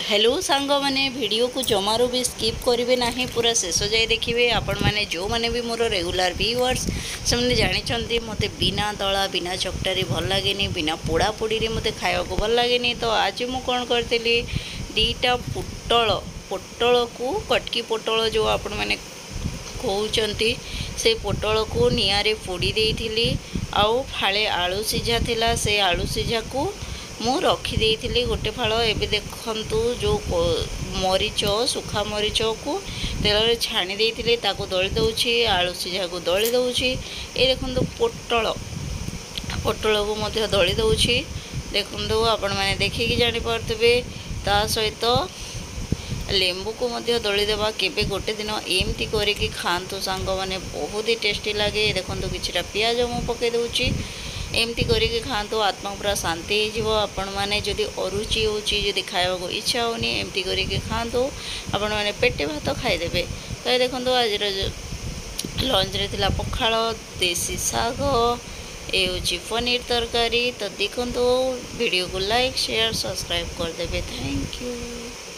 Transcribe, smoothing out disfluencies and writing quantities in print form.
Hello सांग मैंने video को जमारू भी स्किप करेंगे ना पूरा शेष जाए देखिए आपण मैंने जो मैंने भी मोर रेगुलर व्यूअर्स से जानते मत बिना दला बिना चकटारी भल लगे बिना पोड़ा पोड़ी मत खाया भल लगे। तो आज मुझे कौन करी दीटा पोटल पोटल को कटकी पोटल जो आपण मैंने कहते से पोटल को निआरे पोड़ी देती आउ फाड़े आलू सीझा थिला से आलू सीझा को मु रखी गोटे फाड़ एवं देखु जो मरीच सुखा मरीच को तेल छाणी देती दली दूची आलू सीझा को दली दूची ये देखो पोटल पोटल को मध्य दली दूची देखु आपण मैंने देखिकी जानीपे ता सहित लेंबू को मध्य दली देवा केबे गोटे दिन एमती करके खातु सांग मैंने बहुत ही टेस्टी लगे। देखो किछटा पियाज मु पकई दूची एमती करके खातु आत्मा पूरा शांति हो। आपण मैंने जदि अरुचि होती खाया को इच्छा होनी एमती करके खातु आपण मैंने पेटे भात खाईदेवे। तो देखो आज लंच रे थिला पखाल देसी साग ये हूँ पनीर तरकारी। तो देखो वीडियो को लाइक शेयर सब्सक्राइब करदेवे। Thank you.